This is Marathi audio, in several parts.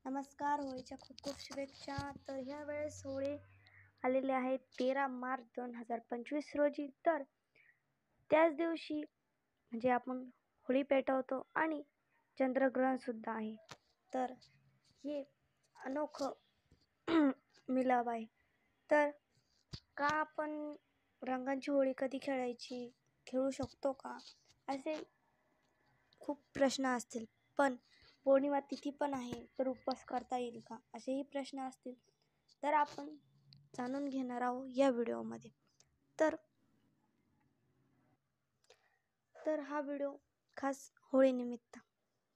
नमस्कार, होळीच्या खूप खूप शुभेच्छा. तर ह्या वेळेस होळी आलेली आहे 13 मार्च 2025 रोजी. तर त्याच दिवशी म्हणजे आपण होळी पेटवतो आणि चंद्रग्रहण सुद्धा आहे. तर हे अनोखं मिलाव आहे. तर का आपण रंगांची होळी कधी खेळू शकतो का, असे खूप प्रश्न असतील. पण पौर्णिमा तिथी पण आहे, तर उपवास करता येईल का, असेही प्रश्न असतील. तर आपण जाणून घेणार आहोत या व्हिडिओमध्ये. तर हा व्हिडिओ खास होळीनिमित्त.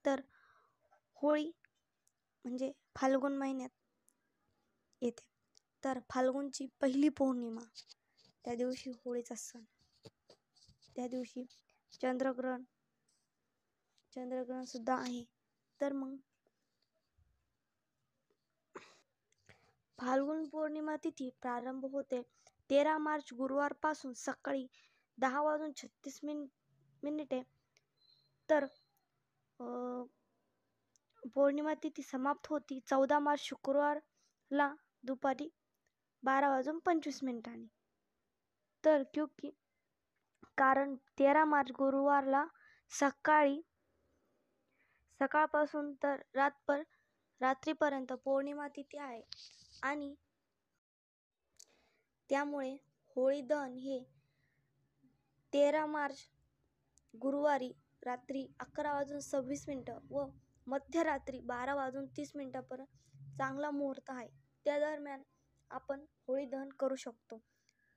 तर होळी म्हणजे फाल्गुन महिन्यात येते. तर फाल्गुनची पहिली पौर्णिमा, त्या दिवशी होळीचा सण. त्या दिवशी चंद्रग्रहण सुद्धा आहे. तर मग फाल्गुन पौर्णिमा तिथी प्रारंभ होते 13 मार्च गुरुवारपासून सकाळी 10:36 तर पौर्णिमा तिथी समाप्त होती 14 मार्च शुक्रवारला दुपारी 12:25. तर कारण 13 मार्च गुरुवारला सकाळपासून तर रात्रीपर्यंत पौर्णिमा तिथी आहे आणि त्यामुळे होळी दहन हे 13 मार्च गुरुवारी रात्री 11:26 व मध्यरात्री 12:30 पर्यंत चांगला मुहूर्त आहे. त्या दरम्यान आपण होळी दहन करू शकतो.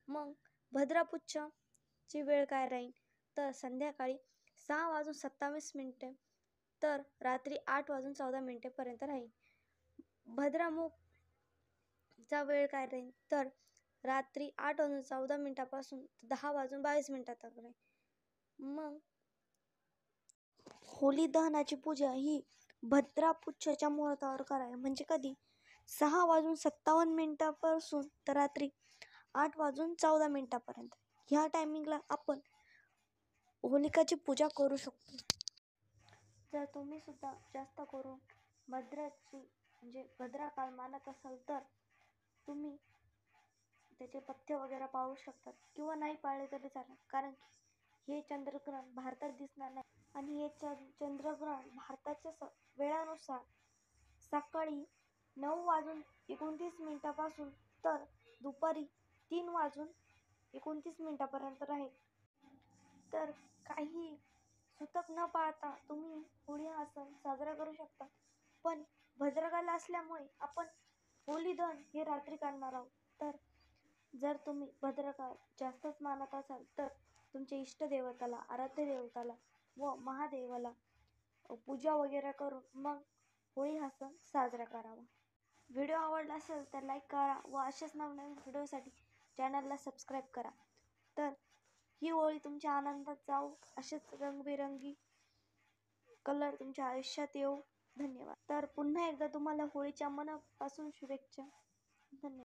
मग भद्रापूजची वेळ काय राहील, तर संध्याकाळी 6:27 तर रात्री 8:14 पर्यंत राहील. भद्रामुखचा वेळ काय राहील, तर रात्री 8:14 पासून 10:22 तक राहील. मग होली दहनाची पूजा ही भद्रापूजच्या मुहूर्तावर करावी. म्हणजे कधी 6:57 पासून तर रात्री 8:14 पर्यंत. ह्या टायमिंगला आपण होलिकाची पूजा करू शकतो. जर तुम्ही सुद्धा जास्त करून भद्रा मानत असाल, तर तुम्ही त्याचे पथ्य वगैरे पाळू शकतात किंवा नाही पाळले तरी चालेल. कारण हे चंद्रग्रहण भारतात दिसणार नाही आणि हे चंद्रग्रहण भारताच्या वेळानुसार सकाळी 9:29 पासून तर दुपारी 3:29 पर्यंत राहील. तर काही सूतक न पाळता तुम्ही होळी हा सण साजरा करू शकता. पण भद्रकाल असल्यामुळे आपण होली दहन हे रात्री करणार आहोत. तर जर तुम्ही भद्रकाल जास्तच मानत असाल, तर तुमच्या इष्टदेवताला, आराध्य देवताला व महादेवाला पूजा वगैरे करून मग होळी हा सण साजरा करावा. व्हिडिओ आवडला असेल तर लाईक करा व असेच नवनवीन व्हिडिओसाठी चॅनलला सबस्क्राईब करा. तर ही होळी तुमच्या आनंदात जाऊ, असेच रंगबिरंगी कलर तुमच्या आयुष्यात येऊ. धन्यवाद. तर पुन्हा एकदा तुम्हाला होळीच्या मनापासून शुभेच्छा. धन्यवाद.